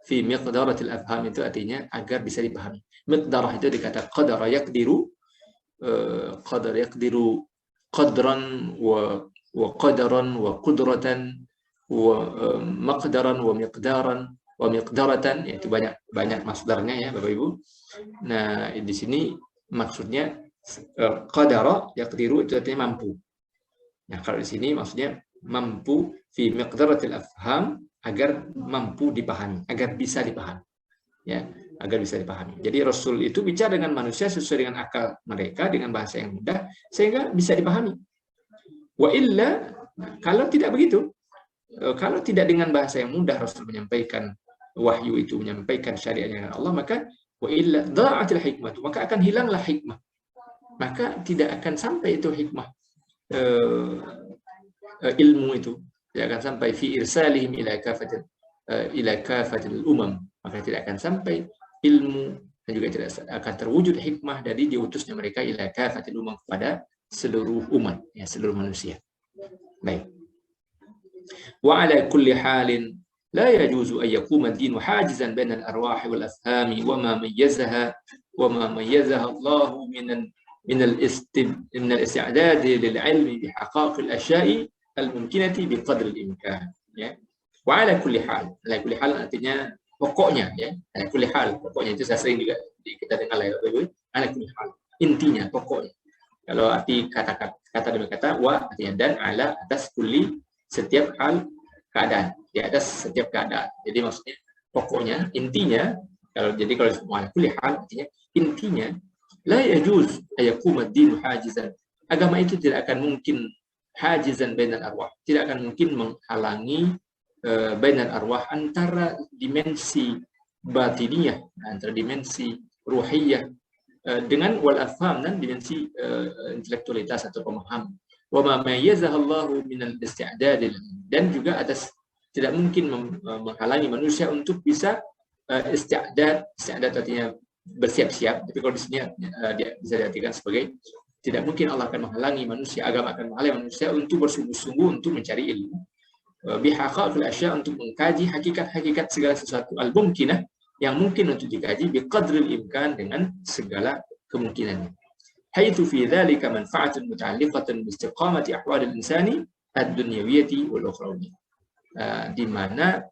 Fi miqdaratil afham itu artinya agar bisa dipahami. Miqdarah itu dikata qadara yaqdiru, qadran wa qadaran wa qudratan wa maqdaran wa miqdaran wa miqdaratan, yaitu banyak masdarnya ya Bapak Ibu. Nah, di sini maksudnya qadara yaqdiru itu artinya mampu. Nah, kalau di sini maksudnya mampu fi miqdaratil afham, agar mampu dipahami, agar bisa dipahami. Ya, agar bisa dipahami. Jadi Rasul itu bicara dengan manusia sesuai dengan akal mereka, dengan bahasa yang mudah, sehingga bisa dipahami. Wa illa, kalau tidak begitu, kalau tidak dengan bahasa yang mudah Rasul menyampaikan wahyu itu, menyampaikan syariatnya dengan Allah, maka wa illa dha'atil hikmah, maka akan hilanglah hikmah. Maka tidak akan sampai itu hikmah, ilmu itu tidak akan sampai fi irsalihim ila kafatil umam, maka tidak akan sampai ilmu, dan juga tidak akan terwujud hikmah dari diutusnya mereka ila kafatil umam, kepada seluruh umat, ya, seluruh manusia. Baik. Wa ala kulli halin la yajuzu an yaquma ad-din hajizan baina al-arwah wal afhami wa ma mayyazaha Allah min al-isti'dad lil 'ilmi bi haqaiq al-ashya'i al-mumkinati bi qadri al-imkan, ya. Wa ala kulli hal, ala kulli hal artinya pokoknya, ya. Ala kulli hal, pokoknya itu saya sering juga kita dengar ya Bapak Ibu. Ala kulli hal, intinya, pokoknya. Kalau arti kata demi kata, wa artinya dan, ala atas, kulli setiap hal, keadaan, di atas setiap keadaan. Jadi maksudnya pokoknya, intinya, kalau ala kulli hal artinya intinya, la yajuz ayaquma ad-din hajizan. Agama itu tidak akan mungkin hajizan bainal arwah, tidak akan mungkin menghalangi bainal arwah, antara dimensi batiniyah, antara dimensi ruhiyah dengan wal afham, dan dimensi intelektualitas atau pemahaman. Wa ma mayyazaha Allahu minal isti'dad, dan juga atas tidak mungkin menghalangi manusia untuk bisa isti'dad artinya bersiap-siap, tapi kalau di sini bisa diartikan sebagai tidak mungkin Allah akan menghalangi manusia, agama akan menghalangi manusia untuk bersungguh-sungguh untuk mencari ilmu, bihaqaqil asya, untuk mengkaji hakikat-hakikat segala sesuatu, al-mumkinah, yang mungkin untuk dikaji, biqadril imkan, dengan segala kemungkinannya. Haitsu fi dzalika manfa'atun muta'alliqatun bi istiqamati ahwalil insani ad-dunyawiyyati wal ukhrawiyyah. Di mana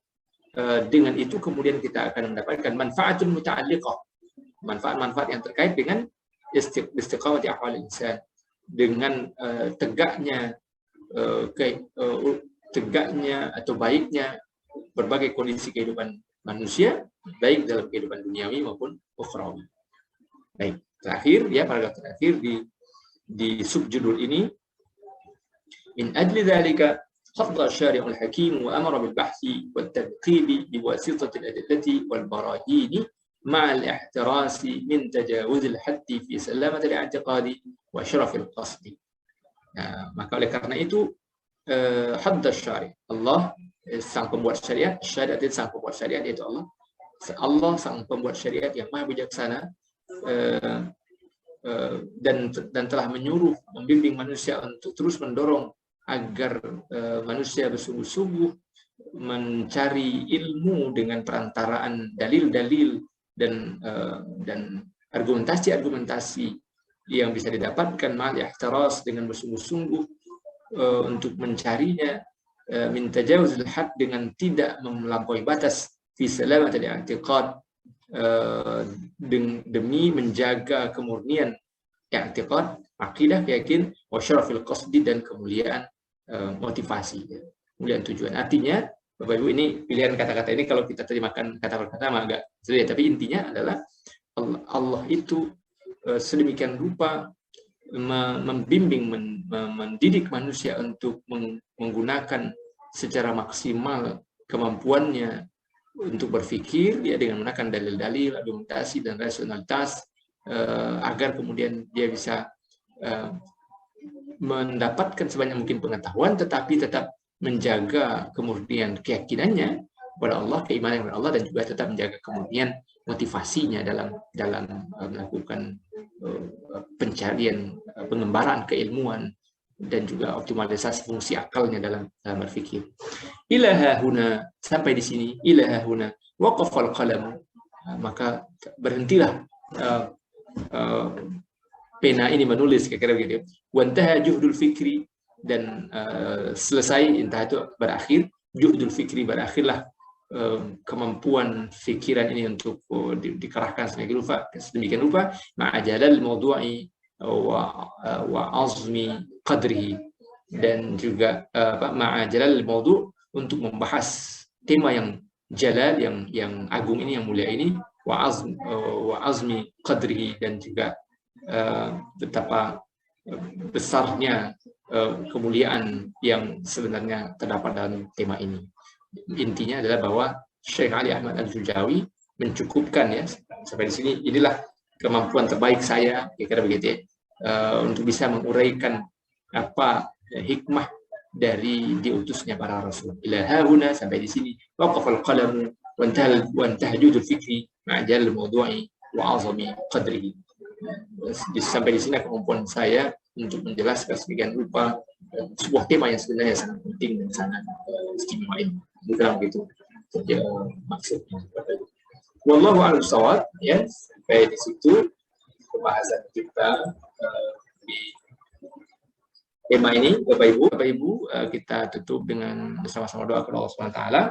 dengan itu kemudian kita akan mendapatkan manfaatun muta'alliqah, manfaat-manfaat yang terkait dengan istiqamati ahwalil insan, dengan tegaknya atau baiknya berbagai kondisi kehidupan manusia, baik dalam kehidupan duniawi maupun ukhrawi. Baik, terakhir ya, paragraf terakhir di subjudul ini, min ajli dzalika hadda syari'ul hakim wa amara bil bahthi wat tadqibi bi wasitati al-adillati wal barahin ma'al ihtirasi min tajawuzil haddi fi salamati al-i'tiqadi wa syarafil qasdi. Nah, maka oleh karena itu hadda syari', Allah sang pembuat syariat, syariat itu sang pembuat syariat, yaitu Allah sang pembuat syariat yang maha bijaksana, dan telah menyuruh, membimbing manusia untuk terus mendorong agar manusia bersungguh-sungguh mencari ilmu dengan perantaraan dalil-dalil dan argumentasi-argumentasi yang bisa didapatkan ma'al ihtiras, dengan bersungguh-sungguh untuk mencarinya, min tajawuzil had, dengan tidak melampaui batas, fi salamatil i'tiqad, demi menjaga kemurnian i'tiqad, akidah, yakin, wa syarafil qasdi, dan kemuliaan motivasi, kemuliaan tujuan. Artinya Bapak Ibu, ini pilihan kata-kata ini kalau kita terjemahkan kata per kata agak sulit, tapi intinya adalah Allah itu sedemikian rupa membimbing, mendidik manusia untuk menggunakan secara maksimal kemampuannya untuk berpikir, ya, dengan menggunakan dalil-dalil, argumentasi, dan rasionalitas, agar kemudian dia bisa mendapatkan sebanyak mungkin pengetahuan, tetapi tetap menjaga kemurnian keyakinannya kepada Allah, keimanan kepada Allah, dan juga tetap menjaga kemurnian motivasinya dalam melakukan pencarian, pengembaraan keilmuan dan juga optimalisasi fungsi akalnya dalam berpikir. Ilaha huna, sampai di sini, ilaha huna waqafal qalam, maka berhentilah pena ini menulis, kira-kira begitu. Wantaha juhdul fikri, dan selesai, entah itu berakhir, juhdul fikri, berakhirlah kemampuan fikiran ini untuk dikerahkan sedemikian rupa ma'ajalal mawdu'i wa azmi qadrihi, dan juga ma'ajalal mawdu' untuk membahas tema yang jalal, yang agung ini, yang mulia ini, wa azmi qadrihi, dan juga betapa besarnya kemuliaan yang sebenarnya terdapat dalam tema ini. Intinya adalah bahwa Syekh Ali Ahmad Al-Jujawi mencukupkan, ya, sampai di sini, inilah kemampuan terbaik saya, kira-kira begitu ya, untuk bisa menguraikan apa hikmah dari diutusnya para rasul. Ilaha huna, sampai di sini, waqafal qalam wa intahajudul fikri ma'ajal mawdu'i wa azami qadrihi. Sampai di sini kemampuan saya untuk menjelaskan sedemikian rupa sebuah tema yang sebenarnya sangat penting dan sangat istimewa ini. Bukan begitu ya, maksudnya. Wallahu a'lam bishawab, ya. Sampai di situ pembahasan kita di tema ini, Bapak Ibu, kita tutup dengan bersama-sama doa kepada Allah Subhanahu wa taala.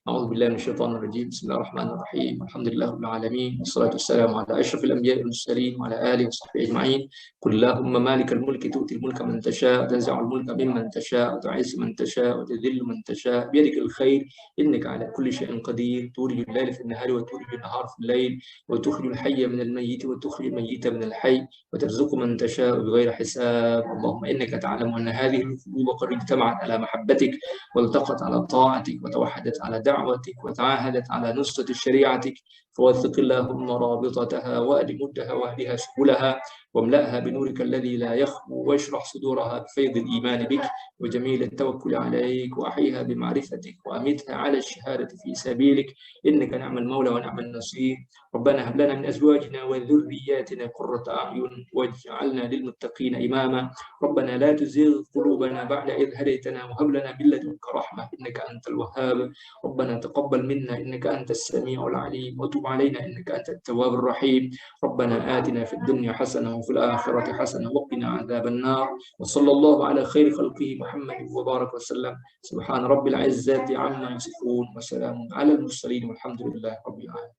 A'udzubillahi minasyaitonir rajim. Bismillahirrahmanirrahim. Alhamdulillahirabbil alamin. Wassalatu wassalamu ala asyrafil anbiya'i wal mursalin wa ala alihi washabbihi ajma'in. Qul Allahumma malikal mulki tu'til mulka man tasha' wa tanzi'ul mulka mimman tasha' wa tu'izzu man tasha' wa tudhillu man tasha' biyadikal khair innaka 'ala kulli syai'in qadir. Tulijul laila fin nahari wa tulijul nahara fil lail wa tukhrijul hayya minal mayyiti wa tukhrijul mayyita minal hayy wa tarzuqu man tasha' bighayri hisab. Allahumma innaka ta'lamu anna hadhihi al-quluba qad ijtama'at 'ala mahabbatik wa iltaqat 'ala ta'atik wa tawahhadat 'ala دعوتك وتعاهدت على نصرة شريعتك فوثق اللهم رابطتها وأد مدها واهدها سبلها واملأها بنورك الذي لا يخبو واشرح صدورها بفيض الإيمان بك وجميل التوكل عليك وأحيها بمعرفتك وأمتها على الشهادة في سبيلك إنك نعم المولى ونعم النصير. ربنا هب لنا من أزواجنا وذرياتنا قرة أعين واجعلنا للمتقين إماما. ربنا لا تزغ قلوبنا بعد إذ هديتنا وهب لنا من لدنك رحمة إنك أنت الوهاب. ربنا تقبل منا إنك أنت السميع العليم وتب علينا إنك أنت التواب الرحيم. ربنا آتنا في الدنيا حسنة وفي الآخرة حسنة وقنا عذاب النار. وصلى الله على خير خلقه محمد وبارك وسلم. سبحان رب العزة عما يصفون وسلام على المرسلين والحمد لله رب العالمين.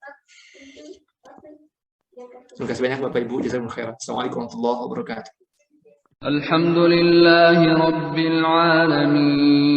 Terima kasih banyak Bapak Ibu, jazakumullah khairan. Assalamualaikum warahmatullahi wabarakatuh. Alhamdulillahi rabbil alamin.